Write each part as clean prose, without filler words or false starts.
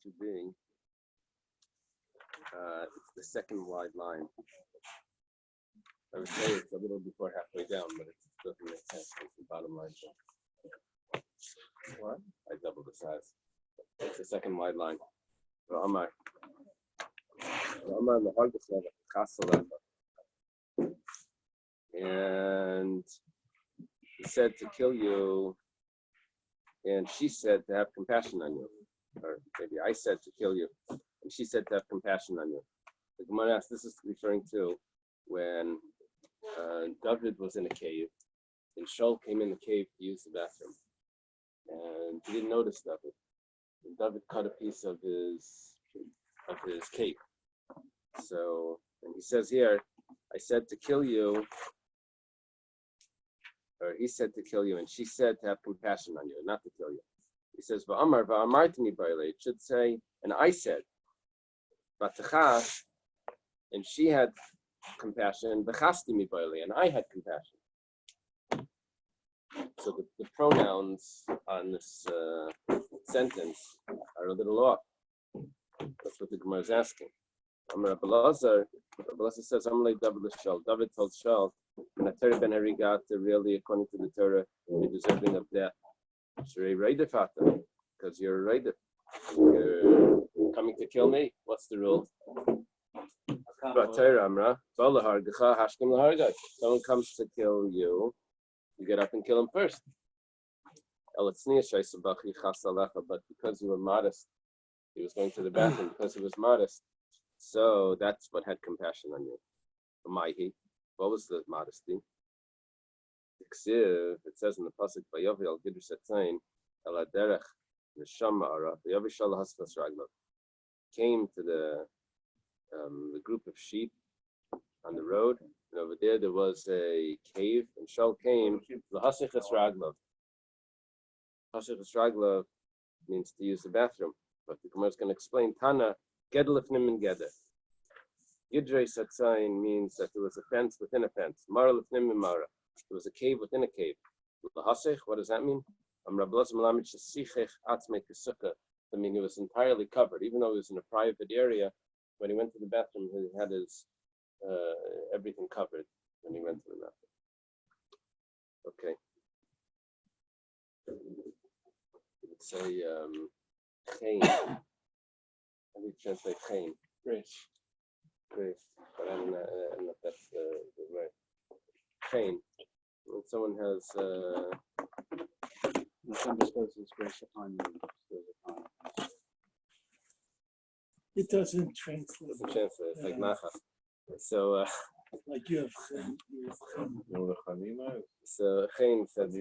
to be the second wide line. I would say it's a little before halfway down, but it doesn't make sense. It's the bottom line. What? I doubled the size. It's the second wide line. And he said to kill you, and she said to have compassion on you. Or maybe I said to kill you, and she said to have compassion on you. The Gemara asks, this is referring to when David was in a cave, and Shaul came in the cave to use the bathroom. And he didn't notice David. And David cut a piece of his cape. So, and he says here, I said to kill you, or he said to kill you, and she said to have compassion on you, not to kill you. He says, Va'amartani Eily. It should say, and I said, V'tachas, and she had compassion, V'chastimi Eily, and I had compassion. So the pronouns on this sentence are a little off. That's what the Gemara is asking. Rabbi says, David told Shaul, when Torah ben Harigat, really, according to the Torah, you're deserving of death. Because you're a raider. You're coming to kill me. What's the rule? Someone comes to kill you, you get up and kill him first. But because you were modest, he was going to the bathroom because he was modest. So that's what had compassion on you. What was the modesty? It says in the pasuk, "Vayovi Gidr Setzayin El Haderech Neshama Ara Vayovi Shal Hasvas Raglav." Came to the group of sheep on the road, and over there was a cave, and Shaul came Lahasichas Raglav. Hasichas Raglav means to use the bathroom, but the Gemara is going to explain Tana Gedel Lifnim and Geder. Gidrei Setzayin means that there was a fence within a fence. Mara Lifnim and Mara. There was a cave within a cave. Lahasich, what does that mean? I mean, it was entirely covered, even though it was in a private area. When he went to the bathroom, he had his everything covered when he went to the bathroom. Okay. Let's say chain. How do you translate chain? Grace. But I don't know if that's the right. Chain. When someone has Some bestows his grace upon you. It doesn't translate. It's like nachas. So like you have. So chain says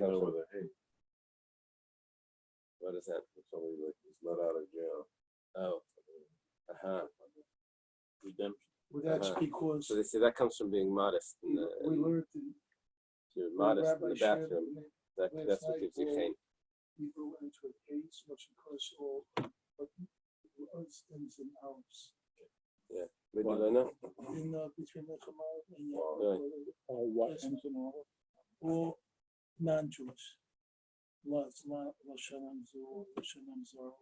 what is that? Somebody like he's let out of jail. Oh. Redemption. Well, that's because So they say that comes from being modest. we learned You're modest in the Rabbi bathroom. shared That's what gives you chain. people into a case, much because all those things in house. Yeah. Where do you learn that? In between the Kamal and What? all non-Jews. It's not Lashanam Zor, Lashanam Zor.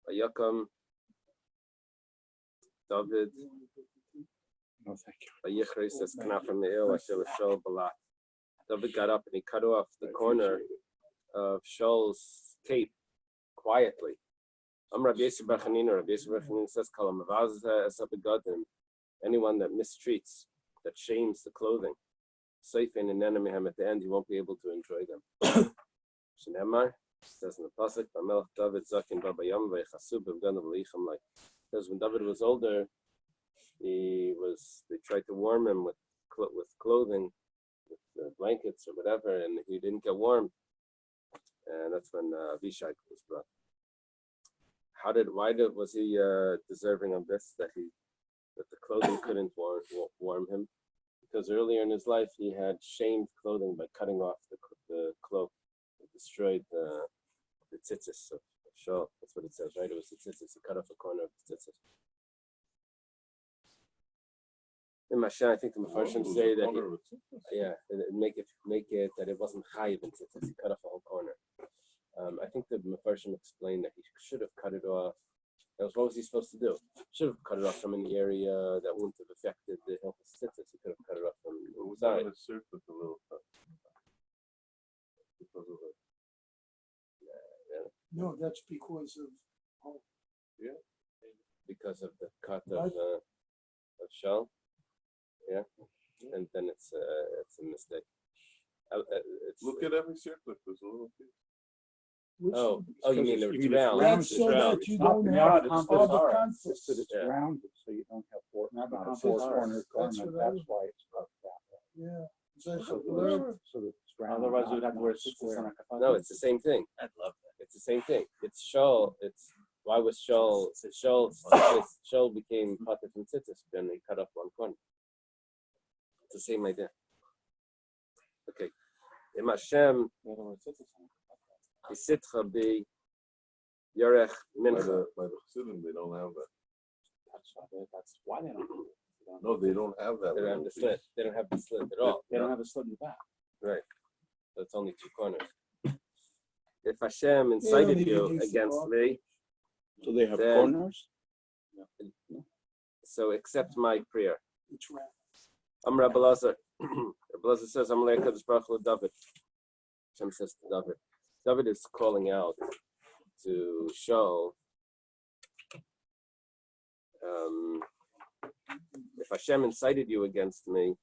Vayakam David Vayichri says Knaf from the ill Asher Shaul Balat. David got up and he cut off the corner of Shaul's cape quietly. Rabbi Yosef Bar Chanina. Rabbi Yosef Bar Chanina says Kalam Avazah Esabegadim. Anyone that mistreats, that shames the clothing, Seifin and Menachem, at the end, you won't be able to enjoy them. Shneimar says in the pasuk, "Melech David Zakin Babayam Veichasu B'Ganav Leichem." Like, because when David was older, they tried to warm him with clothing, with blankets or whatever, and he didn't get warm, and that's when Avishai was brought. Was he deserving of this, that the clothing couldn't warm him? Because earlier in his life he had shamed clothing by cutting off the cloak. It destroyed the tzitzis of Shaul. That's what it says, right? It was the tzitzis. He cut off a corner of the tzitzis. In Masha, I think the Mefarshim Oh, say that corner of it. make it that it wasn't chayiv in tzitzis. He cut off a whole corner. I think the Mefarshim explained that he should have cut it off. What was he supposed to do? Should have cut it off from an area that wouldn't have affected the health of tzitzis. He could have cut it off from It was inside. on a surface a little cut. Because of it. No, that's because of, Because of the cut of shell, and then it's a mistake. It's, Look at every surface. There's a little piece. which, oh, you mean You it's mean it's round? round, that's It's so round. that you Not don't the have yard, all it's the hard. conflicts. But it's Yeah. rounded, so you don't have not a conflicts. four-cornered That's garment. what I That's why it's cut that way. Yeah. That's So what that it's round. Otherwise, you would have to wear not six square. on a No, it's the same thing. I'd love that. It's the same thing. It's shell. It's why was shell became potter from tzitzis? Then they cut off one corner. It's the same idea. Okay. Im Hashem Yisitcha be Yorech Mincha. By the Chassidim, they don't have that. That's why they don't do it. No, they don't have that. They don't have the slit. They don't have the slit at all. They don't have a slit in the back. Right. So it's only two corners. If Hashem incited Yeah, you they do against so. me, So they have Then- corners? so accept my prayer. It's round. I'm Rabbi Lazar. Rabbi Lazar says, I'm like Kadosh Baruch Hu David. Hashem says to David. David is calling out to show if Hashem incited you against me,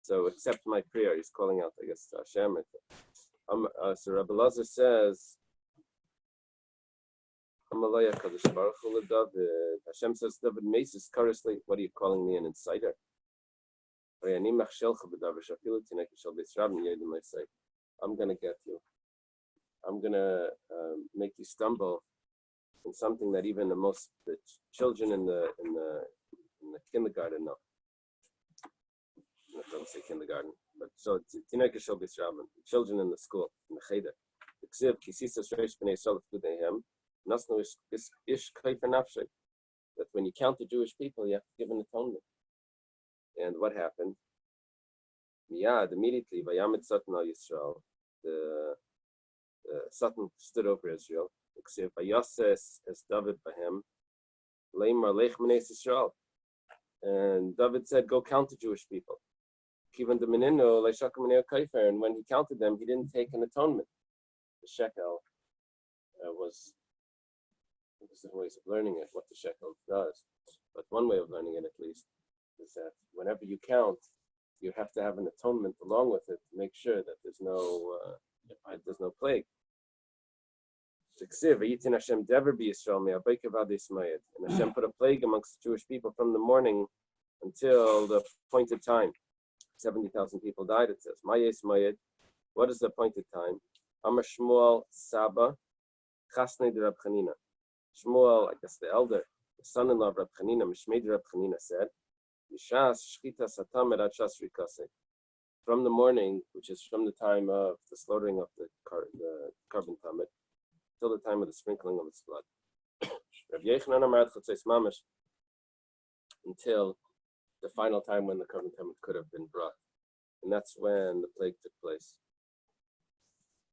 so accept my prayer. He's calling out, I guess, to Hashem. So Rabbi Lazar says, Hashem says, David Mesis, curiously, what are you calling me an inciter? I'm going to get you. I'm going to make you stumble in something that even the children in the kindergarten know. I don't say kindergarten, but so children in the school, in the cheder. That when you count the Jewish people, you have to give an atonement. And what happened? Immediately, Yisrael, the Satan stood over Israel. As David Bahem, and David said, "Go count the Jewish people." And when he counted them, he didn't take an atonement. The shekel was different ways of learning it, what the shekel does. But one way of learning it, at least, is that whenever you count, you have to have an atonement along with it to make sure that there's no plague. And Hashem put a plague amongst the Jewish people from the morning until the appointed time. 70,000 people died, it says. What is the appointed time? Amar Shmuel Saba Chasnei de Rab Chanina. Shmuel, I guess the elder, the son-in-law of Rab Chanina, Mishmei de Rab Chanina said, from the morning, which is from the time of the slaughtering of the carbon tamid, till the time of the sprinkling of its blood. Until the final time when the carbon tamid could have been brought. And that's when the plague took place.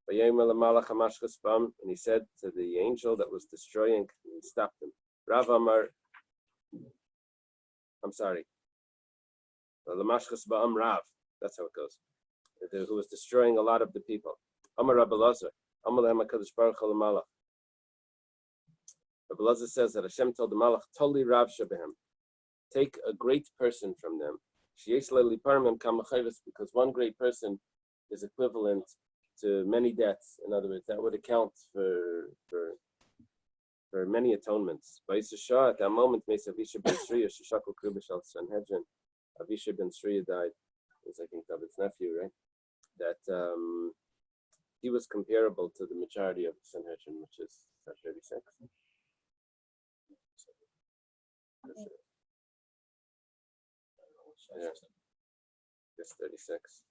And he said to the angel that was destroying, and he stopped him. Rav Amar, I'm sorry. Lamashchas ba'am Rav. That's how it goes. Who was destroying a lot of the people. Amar Rabbi Lazar. Amar lehem HaKadosh Baruch Hu l'malach. Rabbi Lazar says that Hashem told the Malach, Toli Rav Shebehem. Take a great person from them. Because one great person is equivalent to many deaths. In other words, that would account for many atonements. Bais at that moment, Avisha ben Sriya, Shishakul Krubish al Sanhedrin. Avisha ben Sriya died. It was, I think, David's nephew, right? That he was comparable to the majority of the Sanhedrin, which is 36. Yeah, it's 36.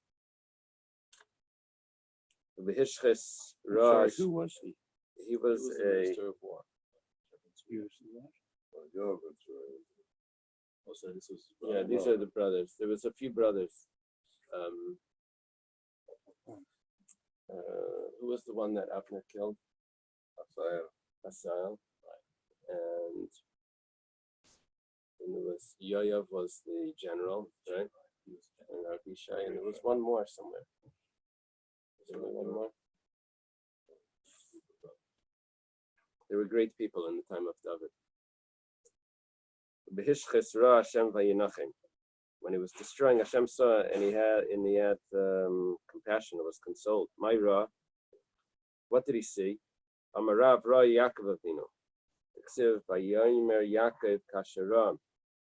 V'hishches Rosh. Who was he? He was the a minister of war. He was the what? Well, Yomi, Also, this was. Yeah, these are the brothers. There was a few brothers. Who was the one that Abner killed? Asael. And there was Yoav was the general, right? And Abishai, and there was one more somewhere. Was there only one more? They were great people in the time of David. When he was destroying, Hashem saw, and he had compassion, was consoled. Myra, what did he see? Amarav Ra Yaakov Avinu.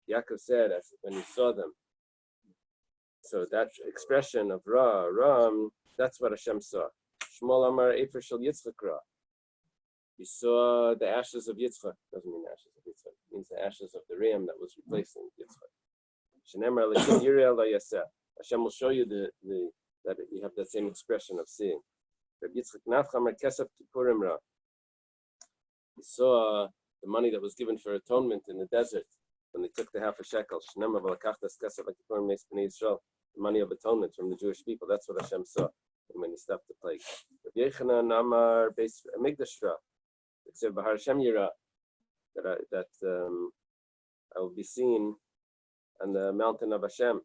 Yaakov said, as when he saw them. So that expression of Ram, that's what Hashem saw. Shmuel Amar Efer Shel Yitzchak Ra. He saw the ashes of Yitzchak. Doesn't mean ashes of Yitzchak. It means the ashes of the ram that was replacing Yitzchak. Shenemar Lekin Yireh Lo Yaseh. Hashem will show you that you have that same expression of seeing. Rabbi Yitzchak Nafchamer Kesef Kippurim Ra. He saw the money that was given for atonement in the desert when they took the half a shekel. Shenemar V'lakachtas Kesef Kippurim Meis Bnei Yisrael. The money of atonement from the Jewish people. That's what Hashem saw when he stopped the plague. Rabbi Yechanan Amar Bais Migdash Ra. It said Bahar Hashem Yira that I will be seen on the mountain of Hashem.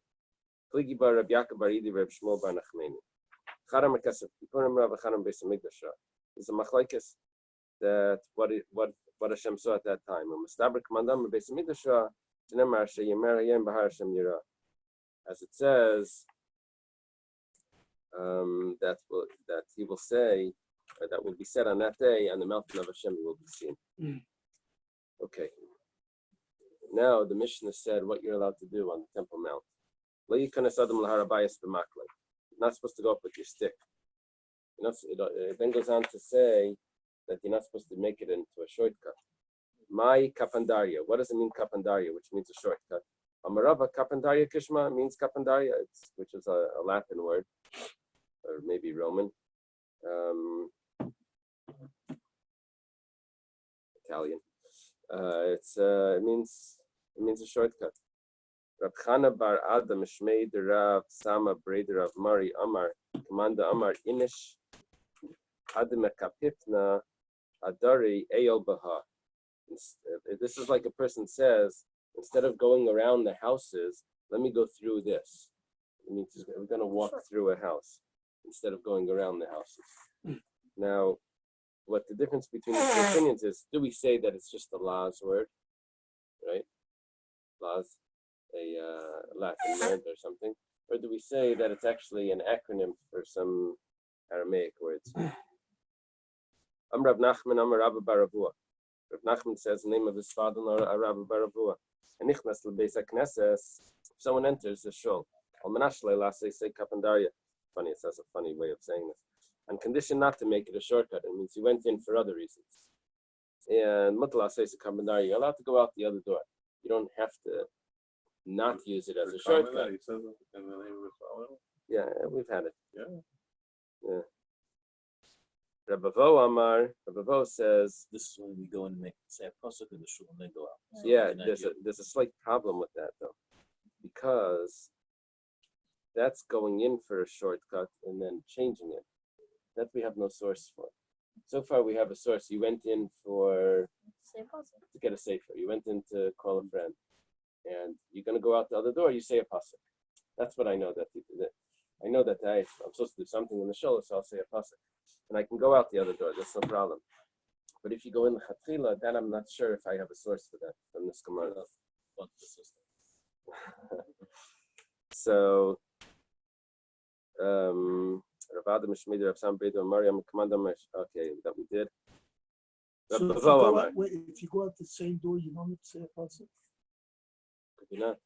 Pligi bar Rabbi Yaakov bar Idi Reb Shmuel bar Nachmeni. Charam Kesef Kippurim Ra v'Charam Beis Hamikdash Ra. There's a machlokes that what Hashem saw at that time. U'Mistabra K'mandam Beis Hamikdash Ra T'nemar sheYimer Hayom Bahar Hashem Yira. As it says, that he will say, or that will be said on that day, on the mountain of Hashem you will be seen. Okay. Now the Mishnah said what you're allowed to do on the Temple Mount. You're not supposed to go up with your stick. It then goes on to say that you're not supposed to make it into a shortcut. My kapandaria. What does it mean kapandaria, which means a shortcut? Amarava kapandaria kishma means kapandaria, which is a Latin word, or maybe Roman. Italian. It means a shortcut. Rab Chana bar Adam Shmei de Rav Sama Breder of Mari Amar Commander Amar Inish Adam Kapipna Adari Eyol Baha. This is like a person says, instead of going around the houses, let me go through this. It means we're going to walk through a house instead of going around the houses. Now, what the difference between the two opinions is, do we say that it's just a Laz word, right? Laz, a Latin word or something, or do we say that it's actually an acronym for some Aramaic words? Rav Nachman, Rabbi Baravua. Rav Nachman says the name of his father-in-law, Rabbi Baravua. And Nichnas l'beis hakneses, if someone enters the shul, al menash le'lasei say kapandaria. Funny, it says a funny way of saying this. On condition not to make it a shortcut, it means you went in for other reasons. And mutla says kapandaria, you're allowed to go out the other door. You don't have to not use it as a shortcut. He says it in the name of his father. Yeah, we've had it. Yeah. Rabbi Vo says, This is when we go and say a pasuk in the shul and then go out. So yeah, there's a slight problem with that though, because that's going in for a shortcut and then changing it. That we have no source for. So far we have a source. You went in to get a sefer. You went in to call a friend, and you're going to go out the other door. You say a pasuk. That's what I know that people did. I know that I'm supposed to do something in the shul, so I'll say a pasuk. And I can go out the other door, that's no problem. But if you go in the chatchila, then I'm not sure if I have a source for that from this Gemara. So, Rav Adam Shmei Rav Sam Breder Mariam Commander. Okay, that we did. So if you go out the same door, you don't have to say a pasuk? Could be not.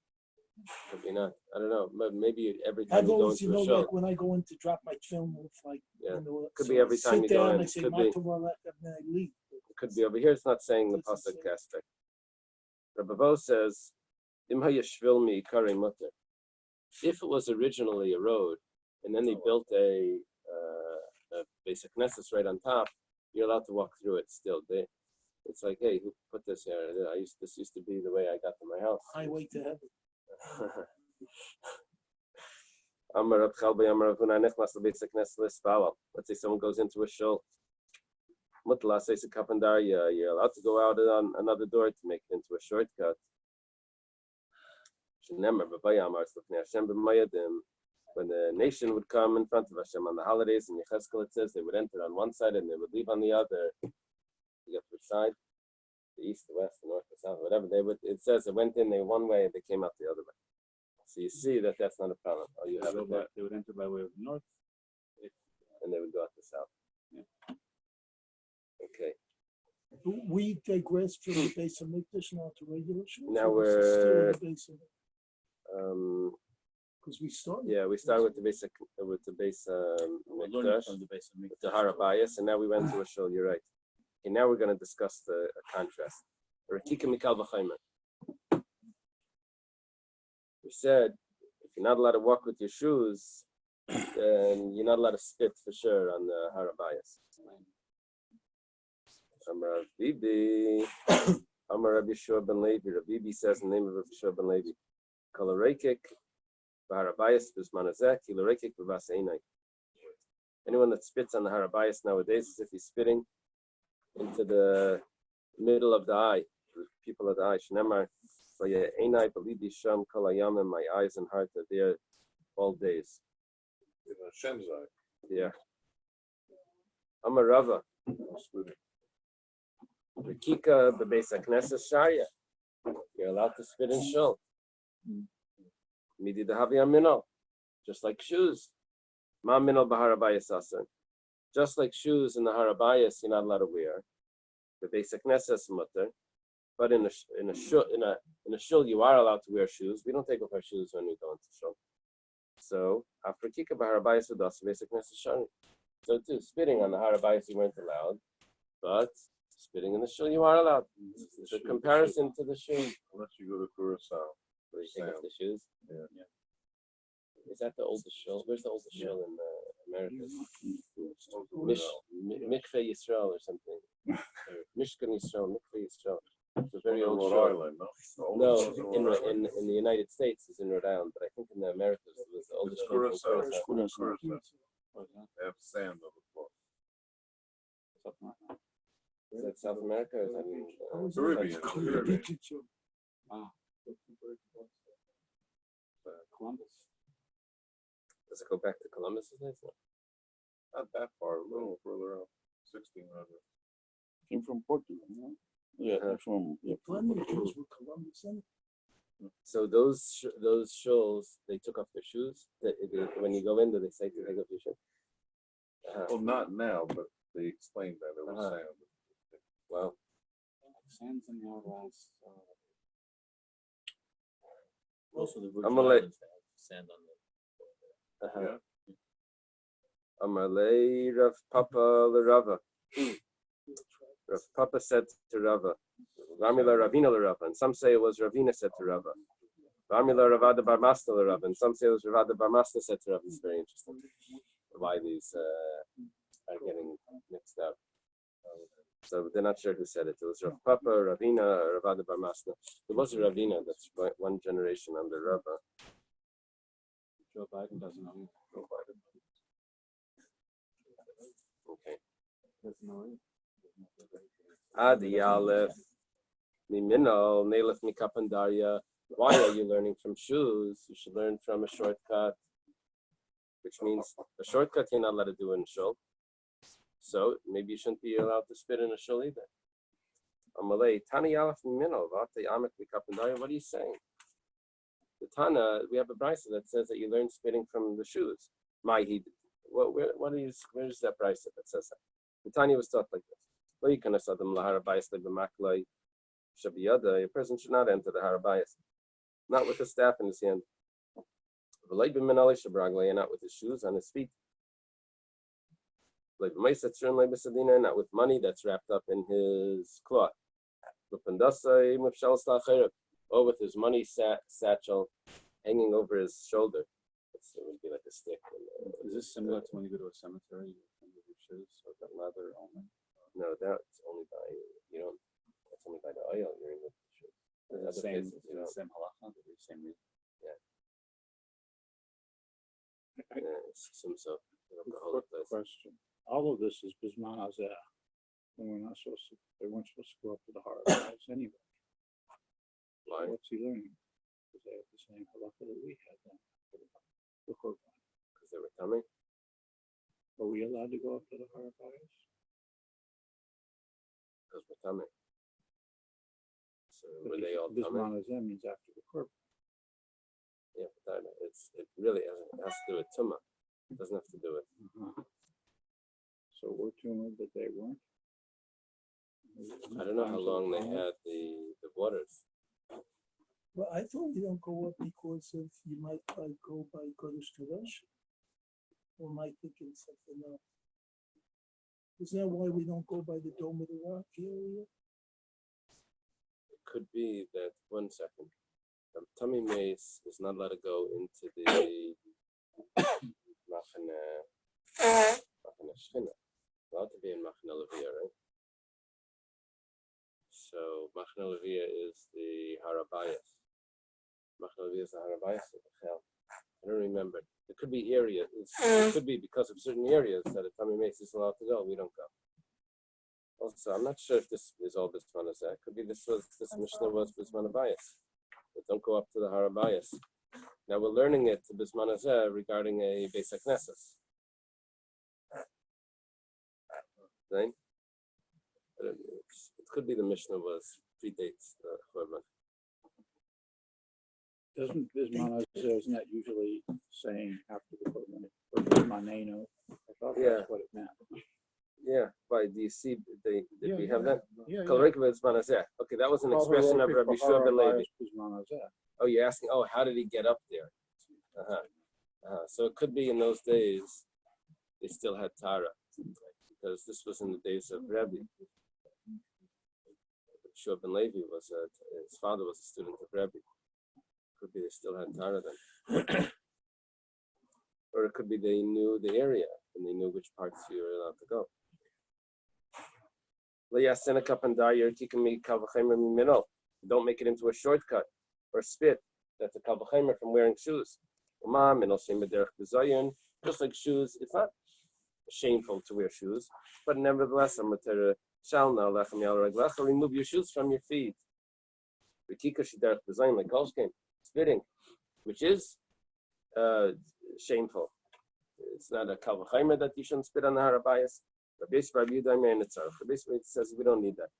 Could be not. I don't know. Maybe every time I've you go always, into a show. like when I go in to drop my film, it's like, Could be every time you go in. I say, Could be. and then I leave. Could be over here. It's not saying the pasuk aspect. Rabbi Bo says, "Im hayashvil mi ikare mutter." If it was originally a road, and then they built a basic nessus right on top, you're allowed to walk through it still. It's like, hey, who put this here? This used to be the way I got to my house. Highway to heaven. Let's say someone goes into a shul. Mutla says a kapandarya, you're allowed to go out on another door to make it into a shortcut. When the nation would come in front of Hashem on the holidays, in Yechezkel it says they would enter on one side and they would leave on the other. You get which side? The east, the west, the north, the south, whatever. It says they went in one way and they came out the other way. So you see that that's not a problem. Oh, you have it there. They would enter by way of the north. And they would go out the south. Yeah. Okay. We digress from the base of Mikdash now to regular shul. Now we're because we started. yeah, we started with the base Mikdash, with the Bais, and now we went to a shul. You're right. Okay, now we're going to discuss a contrast. Rakika mikal v'chaymer. We said if you're not allowed to walk with your shoes, then you're not allowed to spit for sure on the Bais. Amar Bibi, Amar Rabbi Shua ben Levi. Rabbi Bibi says in the name of Rabbi Shua ben Levi, Kalarekik, Baharabayas, Bismanazek, Kilarekik, Bavaseinai. Anyone that spits on the Harabayas nowadays is if he's spitting into the middle of the eye, the people of the eye. Shnemar, Einai, Balibi Sham, Kalayam, and my eyes and heart are there all days. Yeah. Amar Rava. Rekika b'beis hakneses sharia. You're allowed to spit in shul. Midi dahavi amino, just like shoes. Ma amino b'harabayas asan. Just like shoes in the harabayas, you're not allowed to wear. B'beis hakneses mutter. But in a shul, you are allowed to wear shoes. We don't take off our shoes when we go into shul. So after kika b'harabayas udas b'beis hakneses sharia. So too, spitting on the harabayas you weren't allowed, but spitting in the shul, you are allowed. It's a comparison to the shoe. Unless you go to Curacao. Where you take off the shoes. Yeah. Is that the oldest shul? Where's the oldest shul in America? Mikveh Yisrael or something. Mishkan Yisrael, Mikveh Yisrael. It's a very old shul. No, in the United States it's in Rhode Island, but I think in the Americas it was the oldest shul in Curacao. They have sand on the floor. Is that South America or is that Caribbean. Columbus. Does it go back to Columbus? Not that far, a little further out. 1600. Came from Portugal, no? Yeah, from Plenty of Jews were Columbus in it. So those shuls, they took off their shoes. When you go in, do they say to take off your shoes? Well, not now, but they explained that it was sand. Wow. Sands in the hourglass. also the I'm gonna let Sand on the. Amalei Rav Papa L'Rava. Rav Papa said to Rava, Ramila Ravina L'Rava, and some say it was Ravina said to Rava. Ramila Ravada Barmasta L'Rava, and some say it was Ravada Barmasta said to Rava. It's very interesting why these are getting mixed up. So they're not sure who said it. It was Rav Papa, Ravina, or Ravada Barmasta. It was Ravina, that's one generation under Rava. Joe Biden doesn't know. Joe Biden. Okay. Doesn't know. Adi Aleph, Mimino, Nelef Mikapandarya. Why are you learning from shoes? You should learn from a shortcut, which means a shortcut you're not allowed to do in shul. So maybe you shouldn't be allowed to spit in a shul either. Amalei, Tani Aleph Mimino, Vate Amet Mikapandarya. What are you saying? The Tana, we have a brisa that says that you learn spitting from the shoes. Where's that brisa that says that? The Tanya was taught like this. A person should not enter the Harabayas, not with a staff in his hand, and not with his shoes on his feet, not with money that's wrapped up in his cloth, or with his money satchel hanging over his shoulder. It would be like a stick. Is this similar to when you go to a cemetery? You with your shoes or that leather only? No, that's only by only by the oil, you remove the shoes. In other cases, you the don't. same halacha, the same reason. Assume so. You don't go Quick hold the place. question. All of this is Bisman Hazeh. And we're not supposed to, they weren't supposed to go up to the Harabayas anyway. Why? What's he learning? Because they have the same halacha that we had then. The Korban. Because they were coming. Are we allowed to go up to the Harabayas? Because we're coming. So were they all coming? Bisman Hazeh means after the Korban. Yeah, but it really has to do with Tumah. It doesn't have to do with. So we're tumor, but they weren't. I don't know how long they had the waters. Well, I thought we don't go up because of you might go by Kodesh Kadosh, or might thinking something else. Is that why we don't go by the Dome of the Rock area? It could be that 1 second. Tummy Mace is not allowed to go into the Machane Shchina. Allowed to be in Machane Levia, right? So Machane Levia is the Harabayas. Machane Levia is the Harabayas of the Chel. I don't remember. It could be areas. It could be because of certain areas that a Tummy Mace is allowed to go. We don't go. Also, I'm not sure if this is all Bisman Hazeh. Could be this Mishnah was Bisman Abayas. But don't go up to the Harabayas. Now we're learning it to Bisman Hazeh regarding a Bais Knesses. Right? It could be the Mishnah predates the Chorban. Doesn't Bisman Hazeh, isn't that usually saying after the Korban? Or Bismaneno? I thought that's what it meant. Yeah, why do you see? Did we have that? Yeah. Okay, that was an expression of Rabbi Shua ben Levi. Oh, you're asking, how did he get up there? So it could be in those days, they still had Tara, because this was in the days of Rabbi. Shua ben Levi his father was a student of Rabbi. Could be they still had Tara then. Or it could be they knew the area, and they knew which parts you were allowed to go. Don't make it into a shortcut or spit. That's a kalvachemer from wearing shoes. Just like shoes, it's not shameful to wear shoes, but nevertheless, remove your shoes from your feet. Like spitting, which is shameful. It's not a kalvachemer that you shouldn't spit on the Harabayas. Rabbi says we don't need that.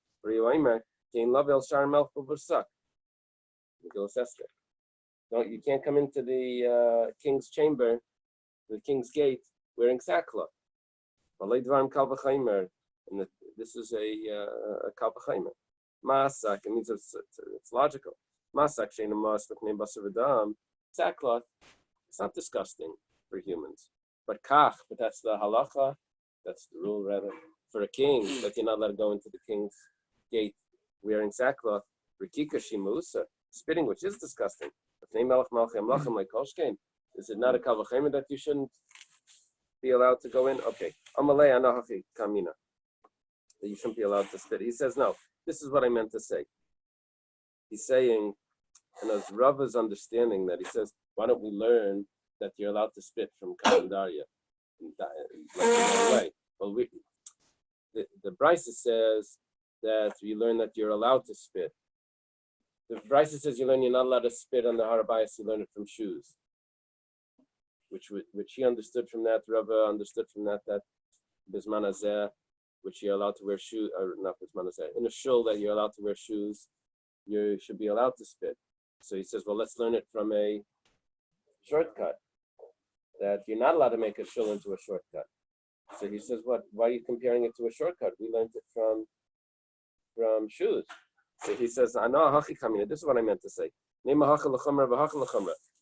No, you can't come into the king's chamber, the king's gate, wearing sackcloth. And this is a kalvachemer. Masak, it means it's logical. Masak sackcloth, it's not disgusting for humans. But kach, but that's the halacha, that's the rule rather, for a king, that you're not allowed to go into the king's gate wearing sackcloth. Rikika shimusa, spitting, which is disgusting. Is it not a kalvachemer that you shouldn't be allowed to go in? Okay. Amalei anahachi kamina. That you shouldn't be allowed to spit. He says, no, this is what I meant to say. He's saying, and as Rava's understanding that, he says, why don't we learn that you're allowed to spit from Kalendaria? Way. Well, the Bais says that you learn that you're allowed to spit. The Bais says you learn you're not allowed to spit on the Harabayas. You learn it from shoes, which he understood from that. Rabbi understood from that Bisman Hazeh, which you're allowed to wear shoes, or not Bisman Hazeh, in a shul that you're allowed to wear shoes, you should be allowed to spit. So he says, well, let's learn it from a shortcut, that you're not allowed to make a shul into a shortcut. So he says, what? Why are you comparing it to a shortcut? We learned it from shoes. So he says, this is what I meant to say.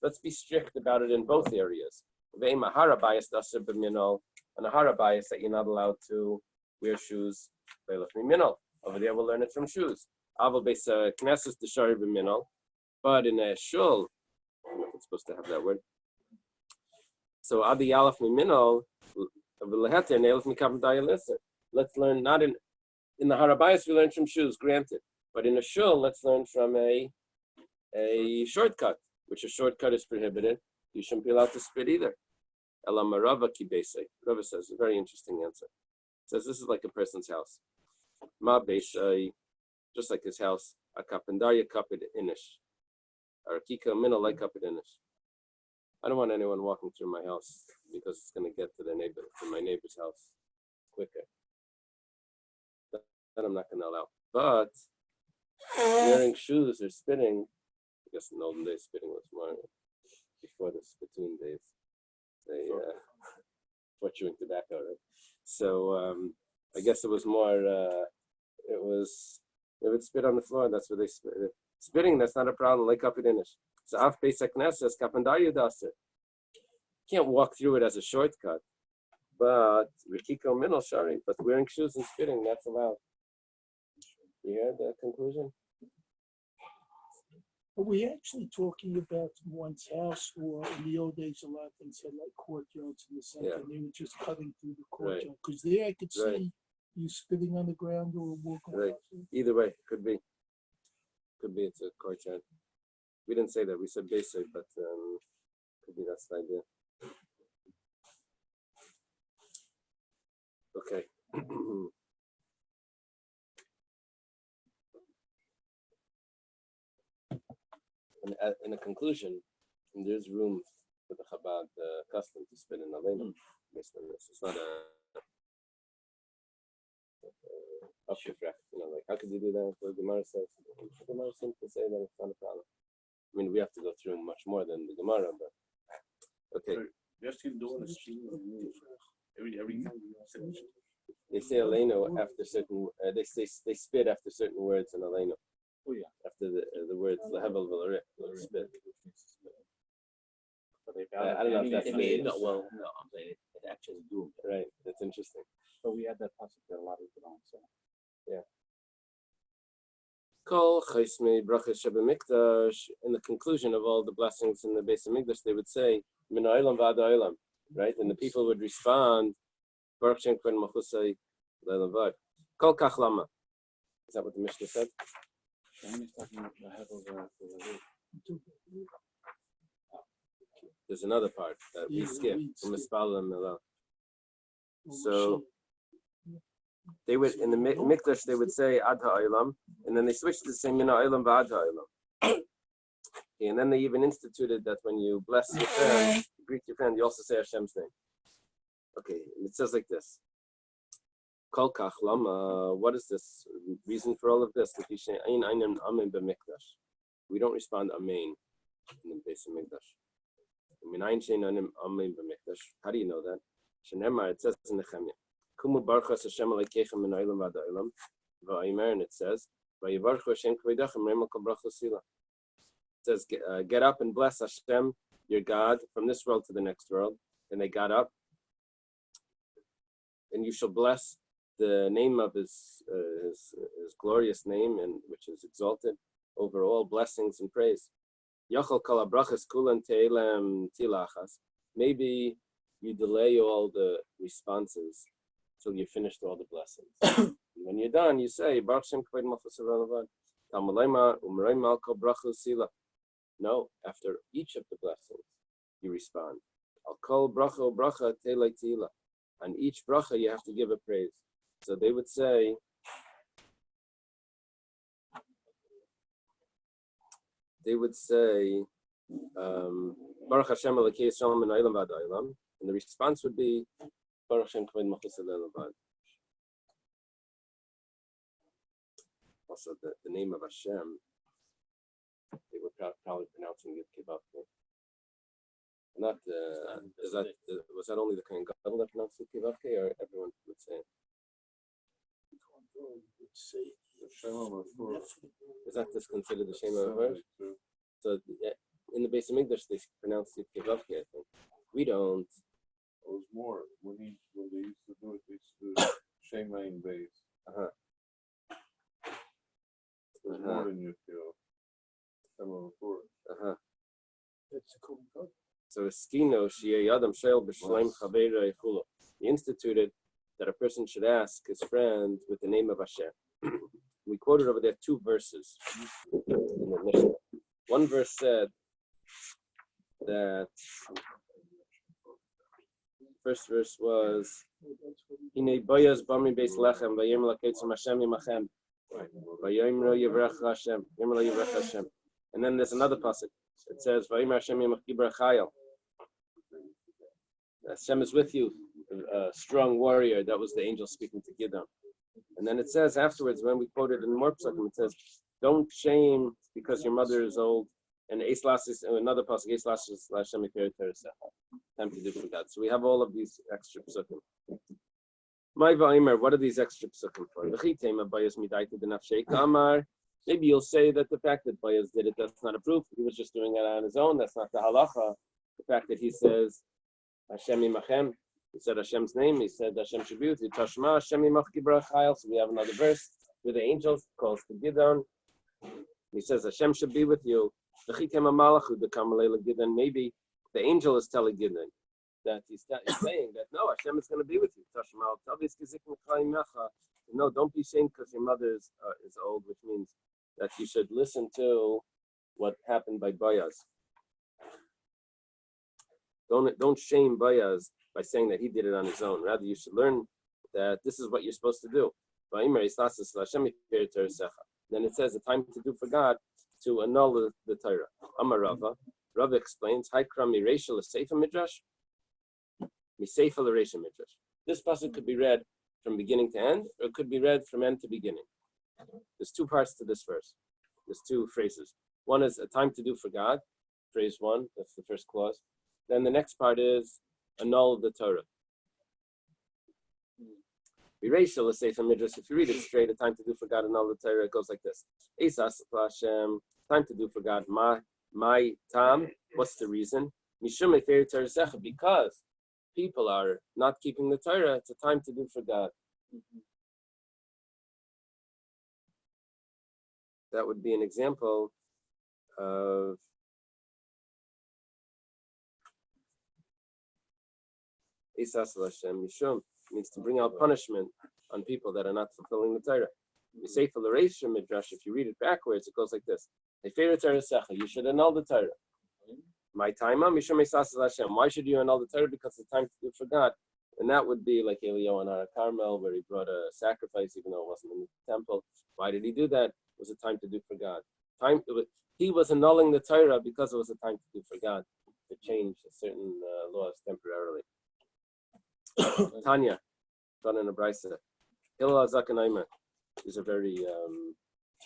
Let's be strict about it in both areas. And a Harabayas that you're not allowed to wear shoes. Over there we'll learn it from shoes. But in a shul, I don't know if it's supposed to have that word. So Adi Yalaf Miminol, let's learn not in the Harabayas we learn from shoes, granted. But in a shul, let's learn from a shortcut, which a shortcut is prohibited. You shouldn't be allowed to spit either. Elamarava ki beisei. Rava says a very interesting answer. Says this is like a person's house. Ma beisei, just like his house. A kapendarya kapid inish. Or kika mina like kapid inish. I don't want anyone walking through my house because it's going to get to my neighbor's house quicker. That I'm not going to allow. But wearing shoes or spitting, I guess in the olden days spitting was more before the spittoon days. They for chewing tobacco, right? So I guess it was more. It was they would spit on the floor. That's where they spit. Spitting, that's not a problem. Like up it in it. So af basic nesses kapandayu daser. Can't walk through it as a shortcut, but rikiko minal shari. But wearing shoes and spitting, that's allowed. You hear the conclusion? Are we actually talking about one's house, or in the old days, a lot of things had like courtyards in the center, Yeah. and they were just cutting through the courtyard? Because there I could see you spitting on the ground or walking Right. across it. Either way, could be. Could be it's a courtyard. We didn't say that. We said basic, but could be that's the idea. Okay. In a conclusion, there's room for the Chabad custom to spit in Aleinu based on this. It's not a shipwreck, like how could you do that? The Gemara says. The Gemara seems to say that it's not a problem. I mean, we have to go through much more than the Gemara, but okay. Just keep doing the stream. Every time you say They say Aleinu after certain. They spit after certain words in Aleinu. Oh yeah. After the words lehevel v'larich, spit. I don't know if that's I'm saying it actually do. right. That's interesting. But we had that passage that a lot of people don't say. Yeah. Kol chaismei brachos shebemikdash. In the conclusion of all the blessings in the Bais Hamikdash, they would say min ha'olam v'ad ha'olam, right? And the people would respond Baruch Shem Kven Machusay Leilam Vad. Kol kach lama. Is that what the Mishnah said? Shane is talking about the hevel There's another part that we skip from Mispal and Milal. So they would in the Mikdash they would say Ad Ha'olam, and then they switched to say Min Ha'olam V'Ad Ha'olam. And then they even instituted that when you bless your friend, you greet your friend, you also say Hashem's name. Okay, it says like this. Kol kach lama. What is this reason for all of this? We don't respond amen in the Bais Hamikdash. How do you know that? It says in Nehemiah. Kumu barchas Hashem alekeichem min ha'olam v'ad ha'olam. V'aymer, and it says, Vayivarchu Hashem k'vedachem re'mal kol brachos sila. It says, get up and bless Hashem, your God, from this world to the next world. And they got up, and you shall bless the name of his glorious name, and which is exalted over all blessings and praise. Yachol kol habrachas kulan te'elem tilachas. Maybe you delay all the responses till you finished all the blessings. When you're done, you say Baruch Shem Kavod Malchus Haralavan. Tamalema Umrei Malko Brachos Sila. No, after each of the blessings, you respond. Al kol bracha bracha te'elei tila. On each bracha, you have to give a praise. So they would say, Baruch Hashem Elokei Yisrael min ha'olam v'ad ha'olam, and the response would be Baruch Hashem Kavod Malchus Haralavan. Also, the name of Hashem, they were probably pronouncing it Kivavke. Not was that only the Kohen Gadol that pronounced it Kivavke, or everyone would say it? Is that just considered the Shema Avar? So in the Bais Hamikdash they pronounced it Kivavke, I think. We don't. It was more when they used to do it. They used to do Shema in Bais. It was more than you feel. That's a cool code. So Eskino Shiyei Adam Shel B'Shleim Chaveira Eichulo. He instituted that a person should ask his friend with the name of Hashem. we quoted over there 2 verses in the Mishnah. One verse said that first verse was Hine Boyaz Bami Bais Lechem Vayim Laketzim Hashem Yimachem Vayim Lo Yivrach Hashem Yim Lo Yivrach Hashem. And then there's another pasuk. It says Vayim Hashem Yimach Gibra Chayil. Hashem is with you, a strong warrior. That was the angel speaking to Gideon. And then it says afterwards, when we quoted in more psukim, it says, "Don't shame because your mother is old." And Eislas is another pasuk. Eislas is Hashem Yikir Teresecha. Time to do for God. So we have all of these extra psukim. My va'imar, what are these extra psukim for? Maybe you'll say that the fact that Bais did it, that's not a proof. He was just doing it on his own. That's not the halacha. The fact that he says Hashem Menachem, he said Hashem's name. He said Hashem should be with you. Tashma Hashem Yimach Gibra Chayil. So we have another verse where the angel calls to Gideon. He says Hashem should be with you. Maybe the angel is telling Gideon that he's saying that no, Hashem is going to be with you. No, don't be ashamed because your mother is old, which means that you should listen to what happened by Bais. Don't shame Bais by saying that he did it on his own. Rather, you should learn that this is what you're supposed to do. Then it says the time to do for God to annul the Torah. Amar Rava. Rava explains, Haikram Mireishal is Seifa Midrash. Miseifa L'Reisha Midrash. This passage could be read from beginning to end, or it could be read from end to beginning. There's 2 parts to this verse. There's 2 phrases. One is a time to do for God, phrase 1, that's the first clause. Then the next part is annul the Torah. Mireishal is Seifa Midrash. If you read it straight, a time to do for God, annul the Torah, it goes like this. Eisas Hashem, time to do for God, my tam, what's the reason? Mishum Efer Torah, because people are not keeping the Torah, it's a time to do for God. That would be an example of Eisas Hashem Mishum, means to bring out punishment on people that are not fulfilling the Torah. Miseifa L'Reisha Midrash, if you read it backwards, it goes like this. You should annul the Torah. My time, why should you annul the Torah? Because it's time to do for God. And that would be like Eily on Carmel, where he brought a sacrifice, even though it wasn't in the temple. Why did he do that? It was a time to do for God. He was annulling the Torah because it was a time to do for God, to change certain laws temporarily. Tanya, done in a Bais. Hillel Zakanaimer. These are very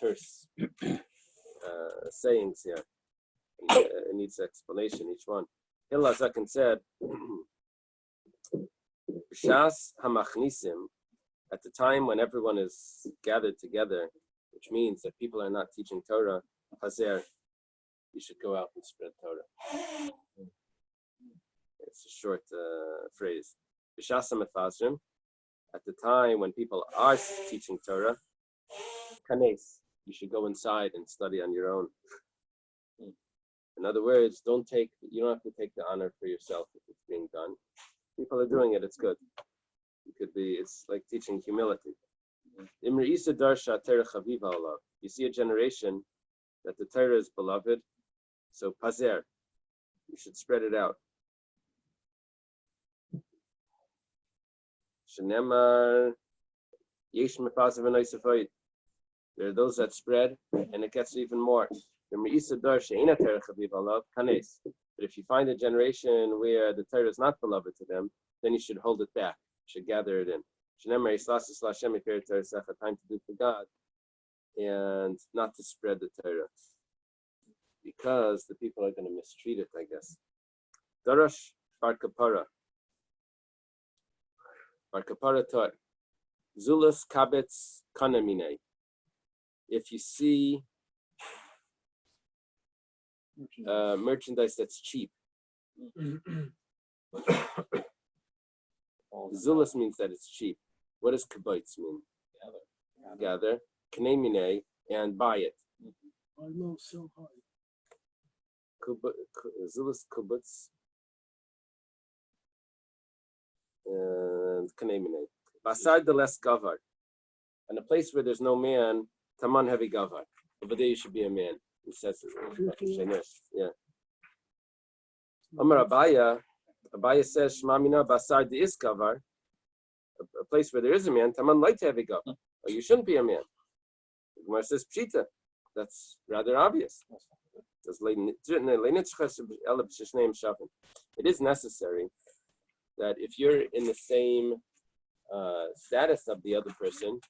terse sayings here. It needs explanation, each one. Hillel Zakan said, B'shas hamachnisim, at the time when everyone is gathered together, which means that people are not teaching Torah, hazer, you should go out and spread Torah. It's a short phrase. B'shas hamefazrim, at the time when people are teaching Torah, kanes, you should go inside and study on your own. In other words, you don't have to take the honor for yourself if it's being done. People are doing it, it's good. It's like teaching humility. You see a generation that the Torah is beloved, so pazer, you should spread it out. There are those that spread, and it gets even more. But if you find a generation where the Torah is not beloved to them, then you should hold it back. You should gather it in. Time to do for God, and not to spread the Torah, because the people are going to mistreat it, I guess. Darash Bar Kapara. Bar Kapara taught Zulus Kabetz Kanamine. If you see merchandise that's cheap, Zulus means that it's cheap. What does kibbutz mean? Gather. Knemine, and buy it. I know so high. Zulus kibbutz and knemine. Basar de les gavar. And a place where there's no man, Taman heavy gavar. Over there you should be a man. He says it. Yeah. Amar Abaya says Shmamina Basar de Iskavar, a place where there is a man, Taman light heavy gavar. Or you shouldn't be a man. Gemara says Pshita. That's rather obvious. It is necessary that if you're in the same status of the other person,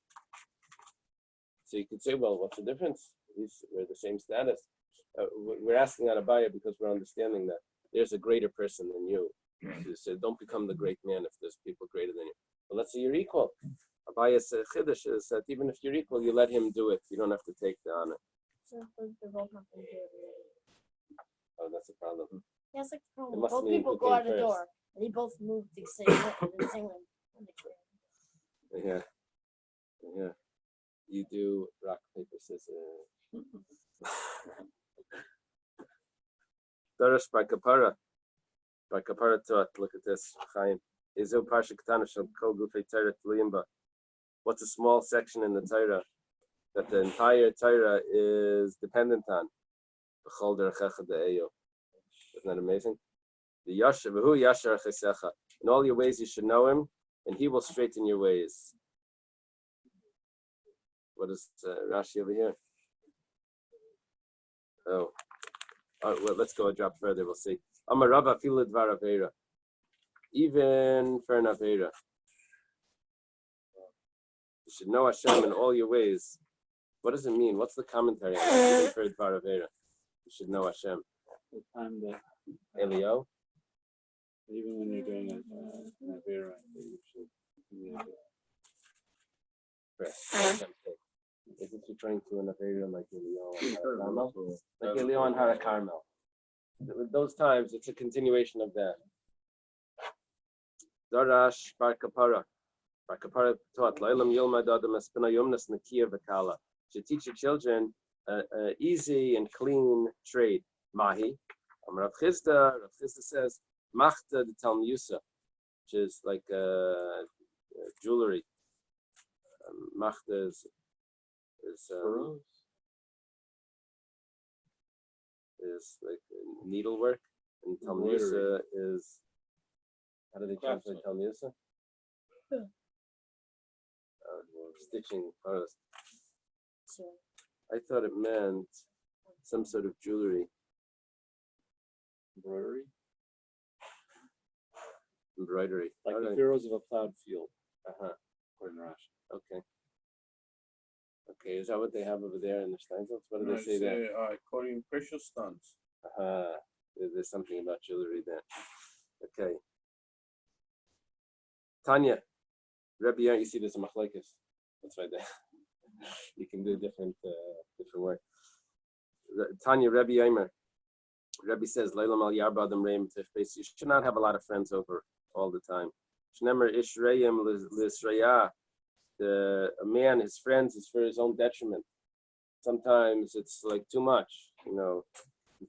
so you could say, well, what's the difference? At least we're the same status. We're asking on Abaya because we're understanding that there's a greater person than you. So don't become the great man if there's people greater than you. But let's say you're equal. Abaya's chiddush is that even if you're equal, you let him do it. You don't have to take the honor. So they're both not going to do it. Oh, that's a problem. Yeah, it's like the It problem. must Both mean people who go came out the first. door, and they both move the same way. Yeah. You do rock, paper, scissors. Darash by kapara. By kapara to look at this. Chaim. Izu parsha ketana shel kol gufei Torah tluyim ba. What's a small section in the Torah that the entire Torah is dependent on? B'chol derechecha de'eyo. Isn't that amazing? The yasher v'hu yasher chesecha. In all your ways you should know him, and he will straighten your ways. What is Rashi over here? Oh, well, let's go a drop further. We'll see. Amar Rava afilu dvar aveira. Even for an aveira, you should know Hashem in all your ways. What does it mean? What's the commentary on that? Even for dvar aveira, you should know Hashem. The time that Elio. even when you're doing an Avera, you should be able Isn't he trying to an aveira like Elio and Hara Carmel? Like Elio and Hara Carmel. With those times, it's a continuation of that. Darash bar kapara. Bar kapara taught Lailam Yilmad Adam Espina Yomnas Nakia Vakala. Should teach your children easy and clean trade. Mahi. Rav Chisda says Machta the Talmusa, which is like jewelry. Machta is like needlework, and Talmusa is, how do they translate Talmusa? Stitching. I thought it meant some sort of jewelry. Embroidery. like the furrows of a plowed field, according to Rashi. Okay, is that what they have over there in the Steinsaltz? What do they say there? According precious stones. There's something about jewelry there. Okay. Tanya, Rabbi, you see there's a machlekes. That's right there. You can do different work. Tanya, Rabbi Yomer. Rabbi says, "Leilam al yarba adam reim tifbeis." You should not have a lot of friends over all the time. Shnemer ishreim lisreya. A man, his friends, is for his own detriment. Sometimes it's like too much. You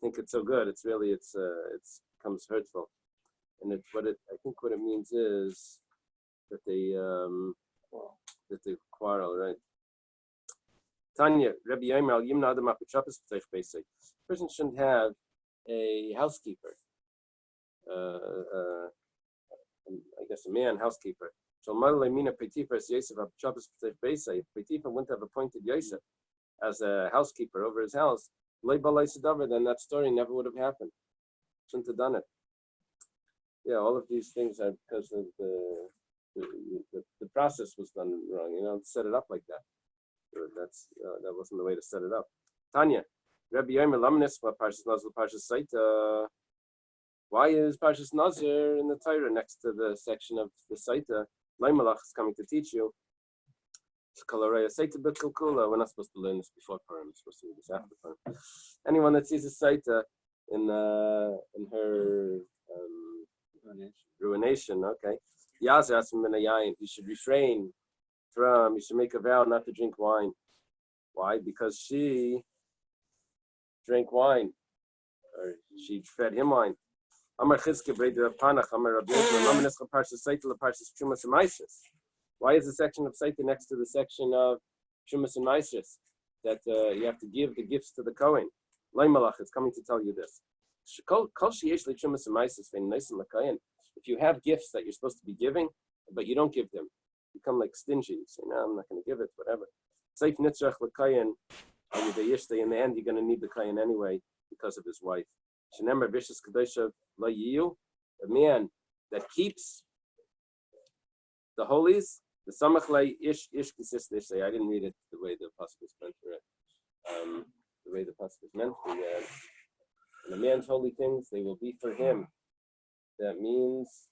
think it's so good. It's becomes hurtful. And I think what it means is that they quarrel, right? Tanya, Rabbi Yomer al yimna adam apetropos b'teich beisei. Person shouldn't have a housekeeper. I guess a man housekeeper. So if Petifa wouldn't have appointed Yosef as a housekeeper over his house, then that story never would have happened. Shouldn't have done it. Yeah, all of these things are because of the process was done wrong. Set it up like that. That wasn't the way to set it up. Tanya, Rabbi Yomer Lamnis Parshas Nazir Parshas Saita. Why is Parshas Nazir in the Torah next to the section of the Saita? Laimalach is coming to teach you. We're not supposed to learn this before Purim. We're supposed to read this after Purim. Anyone that sees a Saita in her ruination, okay. You should refrain from. You should make a vow not to drink wine. Why? Because she drank wine, or she fed him wine. Amar Chizke Breder of Panach, Amar Rabbi Yosef, Parshas Saita, Parshas Shumas and Maishes. Why is the section of Saita next to the section of Shumas and Maishes? that you have to give the gifts to the Kohen. Leimalach, it's coming to tell you this. If you have gifts that you're supposed to be giving, but you don't give them, you become like stingy. You say, no, I'm not going to give it, whatever. In the end, you're going to need the Kohen anyway because of his wife. A man that keeps the holies, the samachlei ish consist. They say, I didn't read it the way the pasuk is meant for it. The way the pasuk is meant for it. And the man's holy things, they will be for him. That means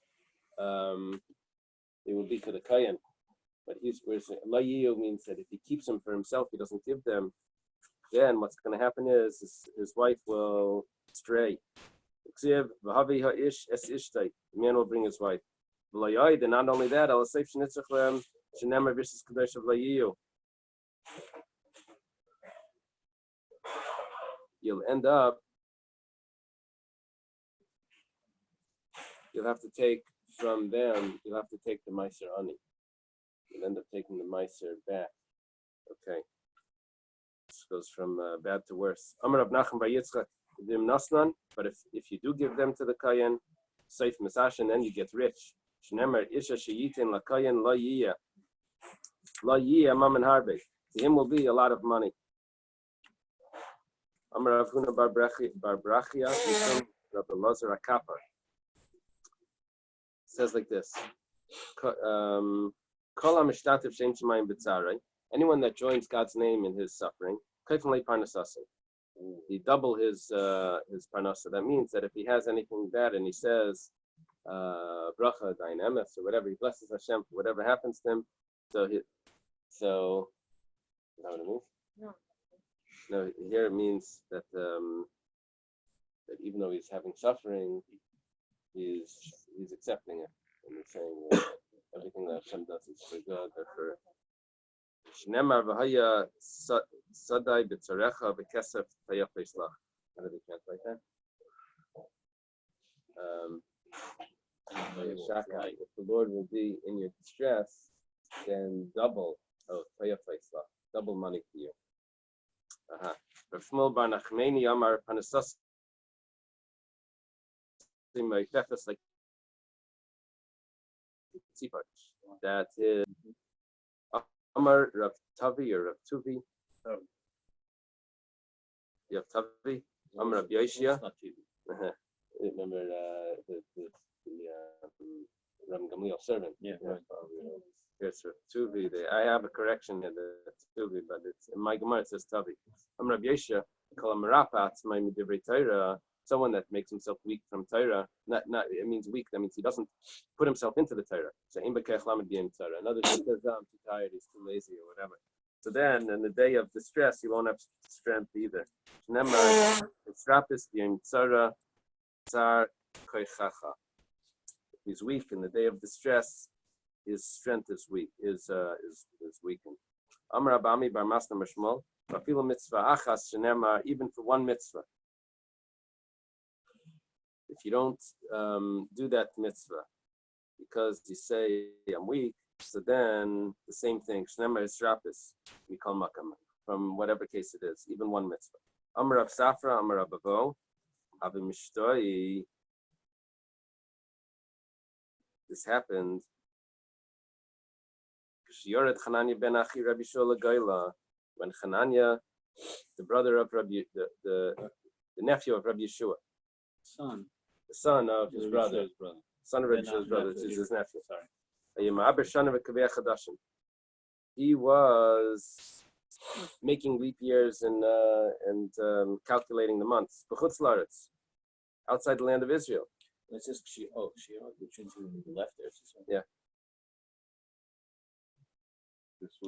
they will be for the Kayan. But layiyu means that if he keeps them for himself, he doesn't give them, then what's going to happen is his wife will stray. The man will bring his wife. And not only that, you'll end up, you'll have to take from them, you'll have to take the Meiser Ani. You'll end up taking the Meiser back. Okay. This goes from bad to worse. Amar Rav Menachem bar Yitzchak, but if you do give them to the Kayan, Seif Mesashin, then you get rich. Shnemer Isha Sheyitin La Kayan La Yiyah. La Yiyah Maman Harbe. To him will be a lot of money. Amar Rav Huna bar Brachia, Rav Elazar HaKapar. Says like this. Anyone that joins God's name in his suffering, he double his parnasa. That means that if he has anything bad and he says bracha, dynamis, or whatever, he blesses Hashem for whatever happens to him. So is that what it means? No, here it means that that even though he's having suffering, he's accepting it, and he's saying everything that Hashem does is for good or for. Shnemar v'haya sadai b'tzarecha v'kesef v'yafeislach. How do they translate that? If the Lord will be in your distress, then double money for you. Rav Shmuel bar Nachmeni Amar Panasas like that is Amar Rav Tavi or Rav Tuvi. You have Tavi? Amar Rav Yoshia. Remember the Rav Gamliel servant? Yeah. Here's Rav Tuvi. I have a correction in the Tuvi, but it's in my Gemara it says Tavi. Amar Rav Yoshia. Call him Rapatz, my Midivrei Torah. Someone that makes himself weak from Torah. It means weak. That means he doesn't put himself into the Torah. So in Torah. Another thing says, I'm too tired, he's too lazy, or whatever. So then, in the day of distress, he won't have strength either. If he's weak in the day of distress, his strength is weak. Is weakened. Amar Abami bar Masna Mashmol. Even for one mitzvah. If you don't do that mitzvah because you say I'm weak, so then the same thing. Shnemer is rapis. We call makam from whatever case it is, even one mitzvah. Amar Rav Safra, Amar Rav Avo, Avi Mishtoi. This happened. Yored Chananya ben Achi Rabbi Shula Goyla, when Chananya, the brother of Rabbi, the nephew of Rabbi Yeshua, the son of his brother, son of Rabbi Yeshua's brother, is his nephew. He was making leap years and calculating the months. Outside the land of Israel. It's just which is to the left there. Yeah.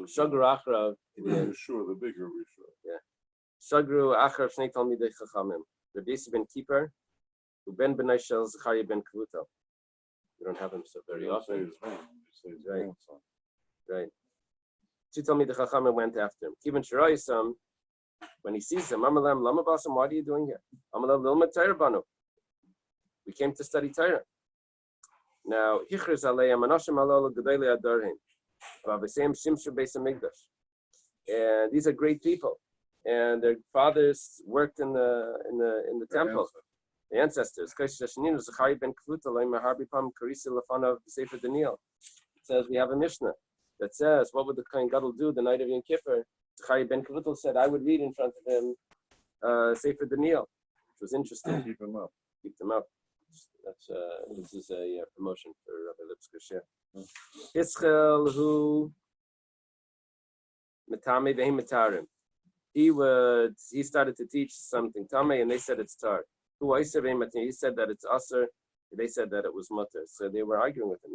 Shagru Achrav, the bigger Rishon. Yeah. Shagru Achrav Shnei Talmidei Chachamim. Rabbi Yossi ben Kippur, who ben Benai Shel Zechariah ben Kavuto. We don't have him so very often. Right. Right. Two Talmidei Chachamim went after him. Kivan Shirayisam, when he sees him, Amalem Lama Basam, what are you doing here? Amalem Lilma Torah Banu. We came to study Torah. Now, Hichriz Aleim Anashim Halal Gedolei Adorhim. And these are great people. and their fathers worked in the temple. The ancestors. It says we have a Mishnah that says, what would the Kohen Gadol do the night of Yom Kippur? Chai ben Kavutel said, I would read in front of him Sefer Daniel, which was interesting. Keep them up. Keep them up. That's this is a promotion for Rabbi Lipsker share. Hischel who Matame ve'im Matarim. He started to teach something Tame, and they said it's tar. Who I said he said that it's aser. They said that it was mutter. So they were arguing with him.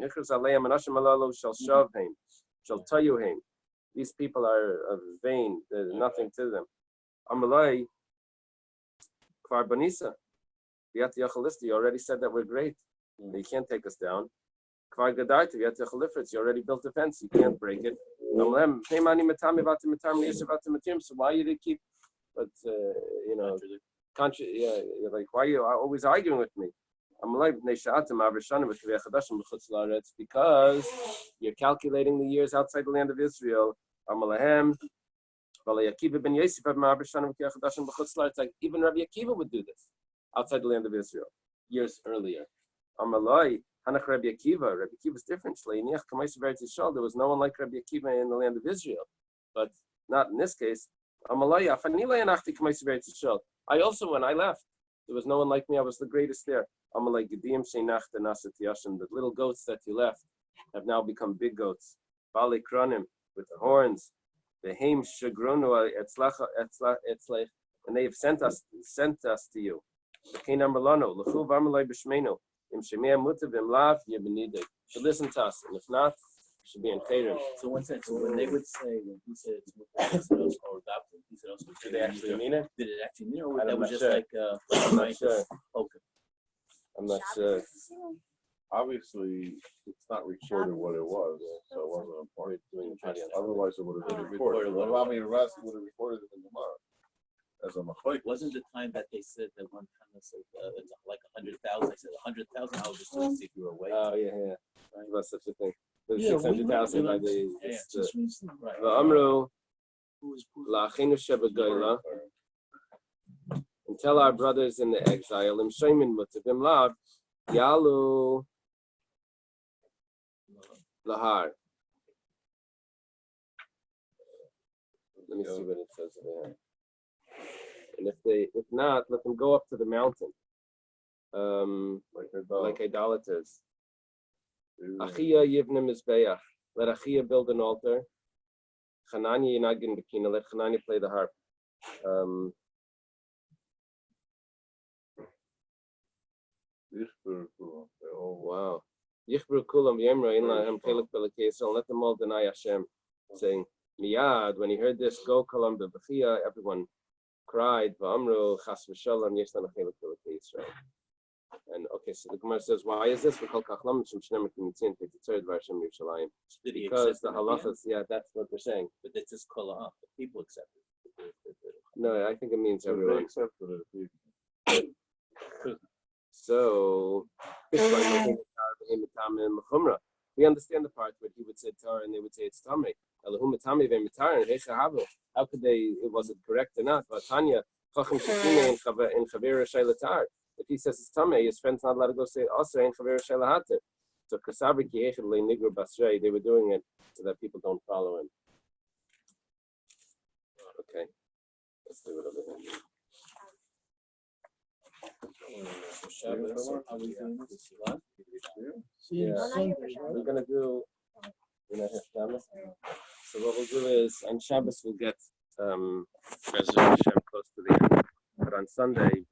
These people are vain. There's nothing to them. Amalai Kvar Banisa. You already said that we're great. You can't take us down. Kvar Gadarta, you already built a fence. You can't break it. So why you keep, but you're like, why are you always arguing with me? It's because you're calculating the years outside the land of Israel. It's like even Rabbi Akiva would do this outside the land of Israel years earlier. Rabbi Akiva is different. There was no one like Rabbi Akiva in the land of Israel, but not in this case. I also, when I left, there was no one like me. I was the greatest there. The little goats that you left have now become big goats. Bali kronim with the horns. The heim shagronu and they have sent us to you. To listen to us, and if not, should be in Chayrim. So one sense, so when they would say, when he said it's Muslims or adopted, he said also, Did they actually mean it? did it actually mean it, or I'm that was not just sure. like, I'm not sure. okay. I'm not sure. Obviously, it's not recorded what it was, so it wasn't important. Otherwise, it would have been recorded. Recorded. Allow me to rest, would have recorded it in the Gemara. As a machloek. Wasn't the time that they said that one time they said it's like 100,000? I said 100,000. I was just trying to see if you were awake. Oh yeah. That's such a thing. There's Yeah, 600,000 by the. Yeah. Just recently. Right. Amru Who was la'achinu shebegoyla, and tell our brothers in the exile, im shaymin mutavim lav, yalu lahar. Let me see what it says there. And if not, let them go up to the mountain, like idolaters. Achia yivna mizbeach. Let Achia build an altar. Chananya yinagin b'kina. Let Chananya play the harp. Oh wow. Yichbru kulam yemra in lahem chelik b'lekesel. Let them all deny Hashem, saying miyad. When he heard this, go kalam b'bechia. Everyone cried. V'amru chas v'shalom yeshlan chelik b'lekesel. And okay, so the Gemara says, why is this? Because the halachas, yeah, that's what we're saying. But it's just call off. The people accept it. No, I think it means everyone. Accepted it. So, we understand the part where he would say tar and they would say it's tamei. How could they? It wasn't correct or not? But Tanya, if he says it's tamei, his friend's not allowed to go say asrei and chaver sheilahater. So kasabri ki echad le'nigru basrei. They were doing it so that people don't follow him. Okay, let's do it over here. Shabbos, are we doing this? See you Yeah. Sunday, We're right? gonna do. Shabbos. So what we'll do is on Shabbos we'll get Hashem close to the end, but on Sunday